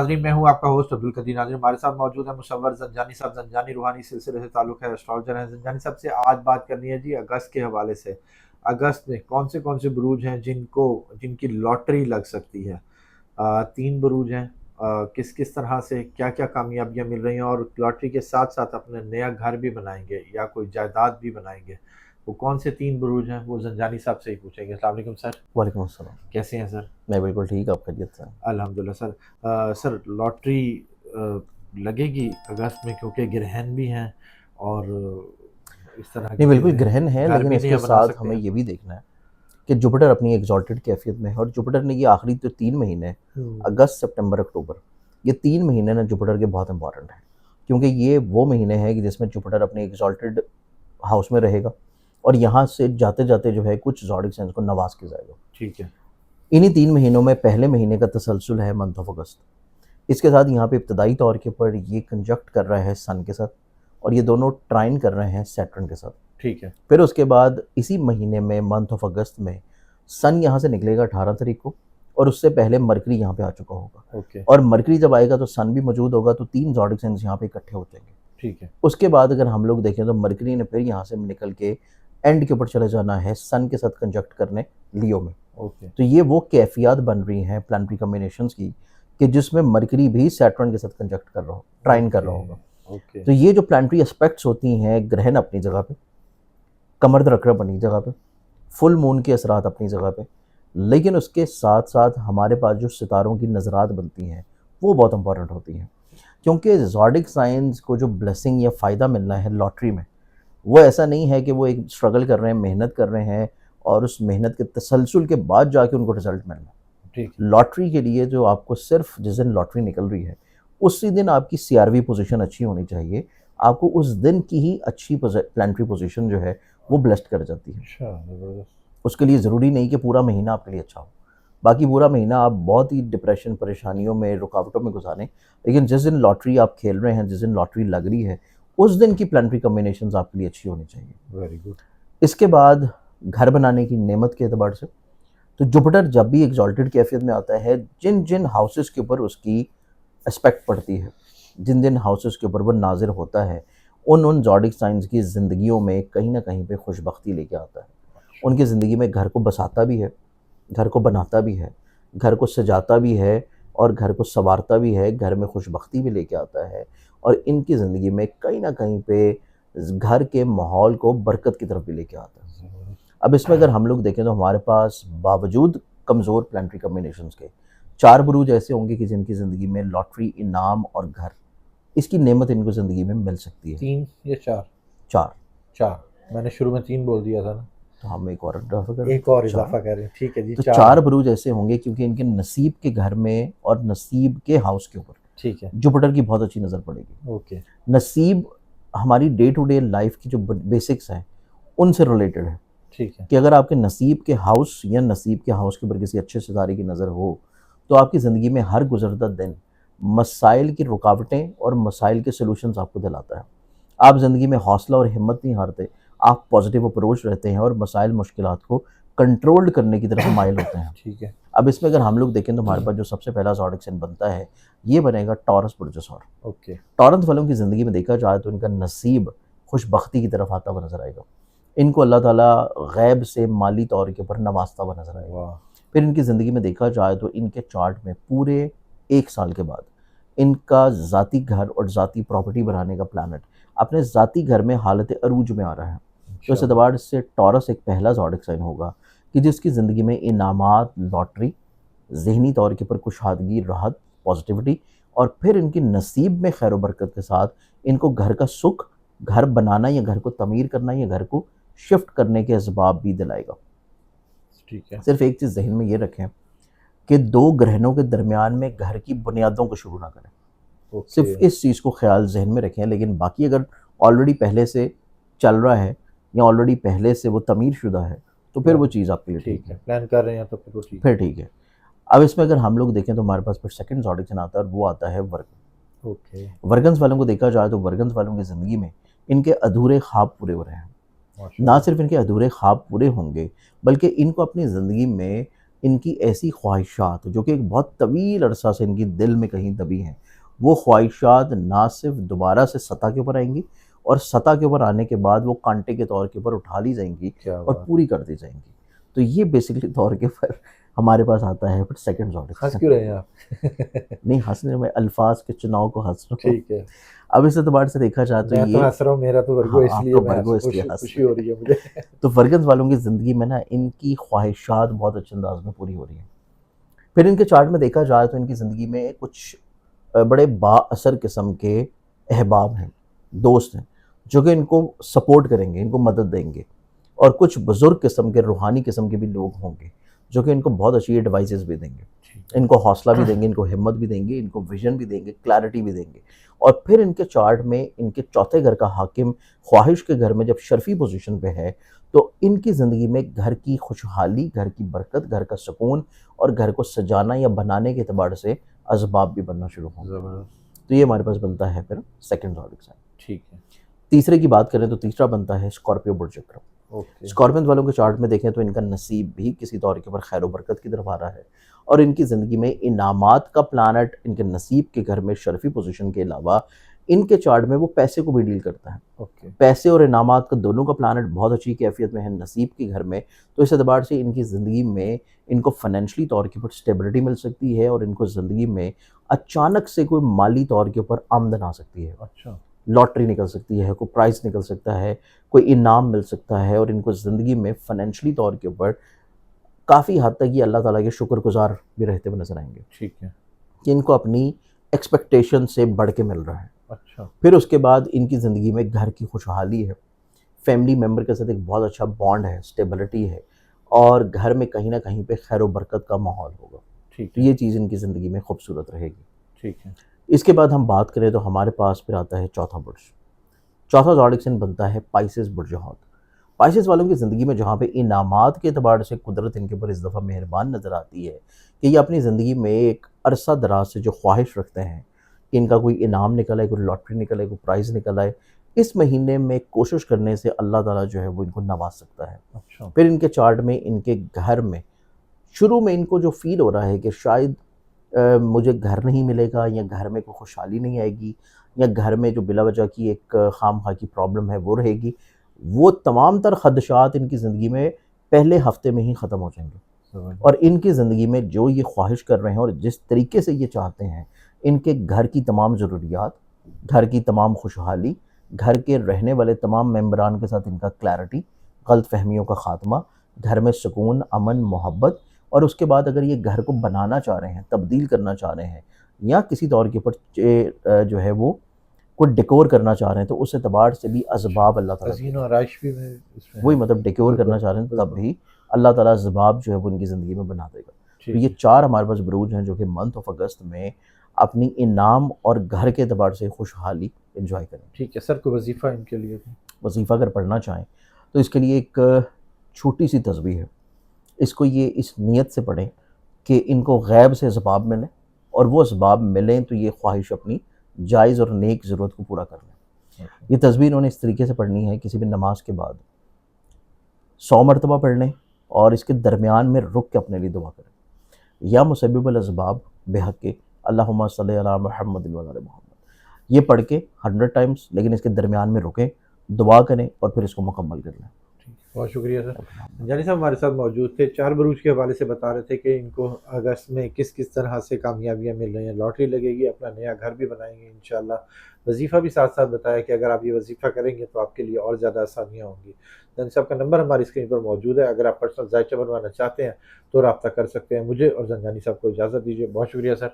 नाज़रीन, मैं हूँ आपका होस्ट अब्दुल कदीर। नाज़रीन, हमारे साथ मौजूद है मुसव्वर ज़ंजानी साहब। ज़ंजानी रूहानी सिलसिले से ताल्लुक़ है, एस्ट्रोलॉजर हैं। ज़ंजानी साहब से आज बात करनी है जी अगस्त के हवाले से। अगस्त में कौन से बुरूज हैं जिनकी लॉटरी लग सकती है? 3 बुरूज हैं। किस तरह से क्या-क्या कामयाबियाँ मिल रही हैं और लॉटरी के साथ-साथ अपना नया घर भी बनाएँगे या कोई जायदाद भी बनाएँगे। वो कौन से 3 बुरूज हैं, वो ज़ंजानी साहब से ही पूछेंगे। अस्सलाम वालेकुम सर, वालेकुम अस्सलाम। कैसे हैं सर? मैं बिल्कुल ठीक, आप खैरियत से हैं? अल्हम्दुलिल्लाह सर। सर लॉटरी अ, लगेगी अगस्त में क्योंकि ग्रहण भी हैं और इस तरह की नहीं, बिल्कुल चीज़ें हैं। ग्रहण है, घर लेकिन भी इसके नया बना साथ सकते हमें हैं। ये भी देखना है कि जुपिटर अपनी एक्सॉल्टेड कैफ़ियत में है और जुपिटर ने ये आखिरी जो 3 महीने हैं, हुँ, अगस्त, सितंबर, अक्टूबर, ये 3 महीने ना जुपिटर के बहुत इंपॉर्टेंट हैं। क्योंकि ये वो महीने हैं कि जिसमें जुपिटर अपने एक्सॉल्टेड हाउस में रहेगा और यहाँ से जाते-जाते जो है कुछ ज़ोडिक साइंस को नवाज़ के जाएगा। ठीक है। इन्हीं 3 महीनों में पहले महीने का तसलसल है मंथ ऑफ अगस्त। इसके साथ यहाँ पे इब्तदाई तौर के ऊपर ये कंजक्ट कर रहा है सन के साथ और ये दोनों ट्राइन कर रहे हैं सैटर्न के साथ। ठीक है। फिर उसके बाद इसी महीने में मंथ ऑफ अगस्त में सन यहाँ से निकलेगा 18 तारीख को और उससे पहले मरकरी यहाँ पे आ चुका होगा। ओके। और मरकरी जब आएगा तो सन भी मौजूद होगा, तो 3 ज़ोडिक साइंस यहाँ पे इकट्ठे हो जाएंगे। ठीक है। उसके बाद अगर हम लोग देखें तो मरकरी ने फिर यहाँ से निकल के एंड के ऊपर चले जाना है सन के साथ कंजक्ट करने लियो में। ओके। तो ये वो कैफियत बन रही हैं प्लानिटरी कॉम्बिनेशंस की कि जिसमें मरकरी भी सैटर्न के साथ कंजक्ट कर रहा हो, ट्राइन कर ओके। रहा होगा। ओके। तो ये जो प्लानिटरी एस्पेक्ट्स होती हैं, ग्रहण अपनी जगह पे, कमर दरकरब अपनी जगह पे, फुल मून के असरात अपनी जगह पे, लेकिन उसके साथ साथ हमारे पास जो सितारों की नज़रात बनती हैं वो बहुत इंपॉर्टेंट होती हैं। क्योंकि ज़ोडिक साइंस को जो ब्लेसिंग या फ़ायदा मिलना है लॉटरी में, वो ऐसा नहीं है कि वो एक स्ट्रगल कर रहे हैं, मेहनत कर रहे हैं और उस मेहनत के तसलसल के बाद जाके उनको रिजल्ट मिलना है। ठीक है। लॉटरी के लिए जो आपको सिर्फ जिस दिन लॉटरी निकल रही है उसी दिन आपकी सीआरवी पोजीशन अच्छी होनी चाहिए। आपको उस दिन की ही अच्छी प्लानिटरी पोजीशन जो है वो ब्लेस्ड कर जाती है। अच्छा, ज़बरदस्त। उसके लिए ज़रूरी नहीं कि पूरा महीना आपके लिए अच्छा हो। बाकी पूरा महीना आप बहुत ही डिप्रेशन, परेशानियों में, रुकावटों में गुजारें, लेकिन जिस दिन लॉटरी आप खेल रहे हैं, जिस दिन लॉटरी लग रही है, उस दिन की प्लानिटरी कॉम्बिनेशंस आपके लिए अच्छी होनी चाहिए। Very good. इसके बाद घर बनाने की नेमत के एतबार से, तो जुपिटर जब भी एग्जॉल्टेड कैफियत में आता है, जिन जिन हाउसेस के ऊपर उसकी एस्पेक्ट पड़ती है, जिन जिन हाउसेस के ऊपर वो नाजिर होता है, उन उन ज़ोडिक साइंस की ज़िंदगियों में कहीं ना कहीं पे खुशबख्ती लेके आता है। अच्छा। उनकी ज़िंदगी में घर को बसाता भी है, घर को बनाता भी है, घर को सजाता भी है और घर को संवारता भी है, घर में खुशबख्ती भी लेके आता है और इनकी ज़िंदगी में कहीं ना कहीं पे घर के माहौल को बरकत की तरफ भी लेके आता है। ज़बरदस्त। अब इसमें अगर हम लोग देखें तो हमारे पास बावजूद कमज़ोर प्लानिटरी कॉम्बिनेशंस के 4 बुरूज ऐसे होंगे कि जिनकी ज़िंदगी में लॉटरी, इनाम और घर, इसकी नेमत इनको ज़िंदगी में मिल सकती है। 3 या 4? 4। 4। मैंने शुरू में 3 बोल दिया था ना। तो हम एक और इजाफा कर एक दें, और 4। इज़ाफ़ा कर रहे हैं। ठीक है जी, तो 4 4 हैं। बुरूज ऐसे होंगे क्योंकि इनके नसीब के घर में और नसीब के हाउस के ऊपर ठीक है। जुपिटर की बहुत अच्छी नज़र पड़ेगी। ओके। नसीब हमारी डे टू डे लाइफ की जो बेसिक्स हैं उनसे रिलेटेड है ठीक है। कि अगर आपके नसीब के हाउस या नसीब के हाउस के ऊपर किसी अच्छे सितारे की नज़र हो तो आपकी ज़िंदगी में हर गुजरता दिन मसाइल की रुकावटें और मसाइल के सलूशंस आपको दिलाता है। आप ज़िंदगी में हौसला और हिम्मत नहीं हारते, आप पॉजिटिव अप्रोच रहते हैं और मसाइल मुश्किलात को कंट्रोल्ड करने की तरफ माइल होते हैं। ठीक है। अब इसमें अगर हम लोग देखें तो हमारे पास जो सबसे पहला ज़ोडिक साइन बनता है, ये बनेगा टॉरस बुर्जसौर। ओके। टॉरस वालों की ज़िंदगी में देखा जाए तो इनका नसीब खुशबख्ती की तरफ आता हुआ नज़र आएगा। इनको अल्लाह ताला गैब से माली तौर के ऊपर नवाजता हुआ नज़र आएगा। वाह! फिर इनकी ज़िंदगी में देखा जाए तो इनके चार्ट में पूरे 1 साल के बाद इनका ज़ाती घर और ज़ाती प्रॉपर्टी बनाने का प्लानट अपने ज़ाती घर में हालत अरूज में आ रहा है। तो इस इंशाअल्लाह। एतबार से टॉरस एक पहला ज़ोडिक साइन होगा कि जिसकी ज़िंदगी में इनामात, लॉटरी, ज़हनी तौर के ऊपर कुशादगी, राहत, पॉजिटिविटी और फिर इनकी नसीब में खैर बरकत के साथ इनको घर का सुख, घर बनाना या घर को तमीर करना या घर को शिफ्ट करने के असबाब भी दिलाएगा। ठीक है। सिर्फ एक चीज़ ज़हन में ये रखें कि 2 ग्रहणों के दरमियान में घर की बुनियादों को शुरू ना करें। ओके। सिर्फ इस चीज़ को ख़्याल ज़हन में रखें, लेकिन बाकी अगर ऑलरेडी पहले से चल रहा है या ऑलरेडी पहले से वो तमीर शुदा है, तो फिर वो प्लान चीज़ आपके लिए ठीक ठीक है, है, प्लान कर रहे हैं तो फिर तो ठीक फिर है। ठीक है। अब इसमें अगर हम लोग देखें तो हमारे पास फिर सेकंड ज़ोडिक साइन आता है और वो आता है वर्ग। ओके। वर्गन्स वालों को देखा जाए तो वर्गन्स वालों की ज़िंदगी में इनके अधूरे ख्वाब पूरे हो रहे हैं। ना माशाअल्लाह। सिर्फ इनके अधूरे ख्वाब पूरे होंगे, बल्कि इनको अपनी ज़िंदगी में इनकी ऐसी ख्वाहिशात जो कि एक बहुत तवील अरसा से इनकी दिल में कहीं दबी हैं, वो ख्वाहिशात ना सिर्फ दोबारा से सतह के ऊपर आएंगी, और सतह के ऊपर आने के बाद वो कांटे के तौर के ऊपर उठा ली जाएंगी क्या और बात। पूरी कर दी जाएंगी। तो ये बेसिकली तौर के ऊपर हमारे पास आता है, बट सेकंड हंस ऑर्डर क्यों रहे हैं आप? नहीं, हंसने में अल्फाज के चुनाव को हंस रहा हूँ। ठीक है। अब इस एतबार से देखा जाए तो मैं तो ये, हंस रहा हूँ, मेरा तो वर्गो हाँ इसलिए आपका मैं वर्गो इसलिए खुशी हंस खुशी रहे हो हैं। रही है मुझे। तो वर्गन्स वालों की ज़िंदगी में ना इनकी ख्वाहिशात बहुत अच्छे अंदाज में पूरी हो रही हैं। फिर इनके चार्ट में देखा जाए तो इनकी ज़िंदगी में कुछ बड़े बाअसर किस्म के अहबाब हैं, दोस्त हैं, जो कि इनको सपोर्ट करेंगे, इनको मदद देंगे। और कुछ बुज़ुर्ग किस्म के, रूहानी किस्म के भी लोग होंगे, जो कि इनको बहुत अच्छी एडवाइसेस भी देंगे, ठीक है। इनको हौसला भी देंगे, इनको हिम्मत भी देंगे, इनको विजन भी देंगे, क्लैरिटी भी देंगे। और फिर इनके चार्ट में इनके चौथे घर का हाकिम ख्वाहिश के घर में जब शर्फी पोजीशन पे है, तो इनकी ज़िंदगी में घर की खुशहाली, घर की बरकत, घर का सुकून और घर को सजाना या बनाने के एतबार से असबाब भी बनना शुरू होंगे। ज़बरदस्त। तो ये हमारे पास बनता है फिर सेकंड ज़ोडिक साइन। ठीक है। तीसरे की बात करें तो तीसरा बनता है स्कॉर्पियो बुर्ज अक्रम। ओके। स्कॉर्पियन वालों के चार्ट में देखें तो इनका नसीब भी किसी तौर के ऊपर खैर बरकत की तरफ आ रहा है, और इनकी ज़िंदगी में इनामात का प्लानट इनके नसीब के घर में शर्फी पोजीशन के अलावा इनके चार्ट में वो पैसे को भी डील करता है। ओके। पैसे और इनामात का दोनों का प्लानट बहुत अच्छी कैफियत में है नसीब के घर में, तो इस एतबार से इनकी ज़िंदगी में इनको फाइनेंशली तौर के ऊपर स्टेबिलिटी मिल सकती है, और इनको ज़िंदगी में अचानक से कोई माली तौर के ऊपर आमदन आ सकती है। अच्छा। लॉटरी निकल सकती है, कोई प्राइज़ निकल सकता है, कोई इनाम मिल सकता है, और इनको ज़िंदगी में फाइनेंशियली तौर के ऊपर काफ़ी हद तक ये अल्लाह ताला के शुक्रगुज़ार भी रहते हुए नज़र आएँगे ठीक है। कि इनको अपनी एक्सपेक्टेशन से बढ़ के मिल रहा है। अच्छा। फिर उसके बाद इनकी ज़िंदगी में घर की खुशहाली है, फैमिली मेम्बर के साथ एक बहुत अच्छा बॉन्ड है, स्टेबिलिटी है, और घर में कहीं न कहीं पे खैर बरकत का माहौल होगा। ठीक तो है। ये चीज़ इनकी ज़िंदगी में खूबसूरत रहेगी। ठीक है। इसके बाद हम बात करें तो हमारे पास फिर आता है चौथा बुर्ज। चौथा ज़ोडिक साइन बनता है पाइसेस बुर्ज हौत। पाइसेस वालों की ज़िंदगी में जहाँ पे इनामात के एतबार से कुदरत इनके ऊपर इस दफ़ा मेहरबान नज़र आती है कि ये अपनी ज़िंदगी में एक अरसा दराज से जो ख्वाहिश रखते हैं कि इनका कोई इनाम निकल आए, कोई लॉटरी निकल आए, कोई प्राइज़ निकल आए, इस महीने में कोशिश करने से अल्लाह ताला जो है वो इनको नवाज सकता है। अच्छा। फिर इनके चार्ट में इनके घर में शुरू में इनको जो फ़ील हो रहा है कि शायद मुझे घर नहीं मिलेगा, या घर में कोई खुशहाली नहीं आएगी, या घर में जो बिला वजह की एक खाम-खा की प्रॉब्लम है वो रहेगी, वो तमाम तर खदशात इनकी ज़िंदगी में पहले हफ़्ते में ही ख़त्म हो जाएंगे। ज़बरदस्त। और इनकी ज़िंदगी में जो ये ख्वाहिश कर रहे हैं और जिस तरीके से ये चाहते हैं, इनके घर की तमाम ज़रूरियात, घर की तमाम खुशहाली, घर के रहने वाले तमाम मेंबरान के साथ इनका क्लैरिटी, गलत फहमियों का ख़ात्मा, घर में सुकून, अमन, मोहब्बत, और उसके बाद अगर ये घर को बनाना चाह रहे हैं, तब्दील करना चाह रहे हैं, या किसी तौर के ऊपर जो है वो कोई डेकोर करना चाह रहे हैं, तो उस एतबार से भी असबाब अल्लाह ताला हसीन देगा। और आराइश भी में इसमें वही है। मतलब डेकोर बिल्कुल। करना चाह रहे हैं तब बिल्कुल। भी अल्लाह ताला असबाब जो है वो इनकी ज़िंदगी में बना देगा। तो ठीक ये है। 4 हमारे पास बुरूज हैं जो कि मंथ ऑफ अगस्त में अपनी इनाम और घर के एतबार से खुशहाली एंजॉय करें। ठीक है सर, कोई वजीफ़ा इनके लिए भी? वजीफ़ा अगर पढ़ना चाहें तो इसके लिए एक छोटी सी तस्बीह है, इसको ये इस नीयत से पढ़ें कि इनको गैब से असबाब मिलें, और वो असबाब मिलें तो ये ख्वाहिश अपनी जायज़ और नेक ज़रूरत को पूरा कर लें। ओके। ये तस्बीह इन्होंने इस तरीके से पढ़नी है, किसी भी नमाज के बाद 100 मरतबा पढ़ लें, और इसके दरमियान में रुक के अपने लिए दुआ करें। या मुसब्बिबुल असबाब बेहक़्क़ि अल्लाहुम्मा सल्लि अला मुहम्मदिन व अला मुहम्मद, ये पढ़ के 100 टाइम्स, लेकिन इसके दरमियान में रुकें, दुआ करें और फिर इसको मुकम्मल कर लें। ठीक, बहुत शुक्रिया सर। जानी साहब हमारे साथ मौजूद थे, 4 बुरूज के हवाले से बता रहे थे कि इनको अगस्त में किस किस तरह से कामयाबियाँ मिल रही हैं, लॉटरी लगेगी, अपना नया घर भी बनाएंगे इंशाल्लाह। वजीफ़ा भी साथ साथ बताया कि अगर आप ये वजीफ़ा करेंगे तो आपके लिए और ज़्यादा आसानियाँ होंगी। जानी साहब का नंबर हमारी स्क्रीन पर मौजूद है, अगर आप पर्सनल जायचा बनवाना चाहते हैं तो रब्ता कर सकते हैं। मुझे और जंजानी साहब को इजाज़त दीजिए। बहुत शुक्रिया सर।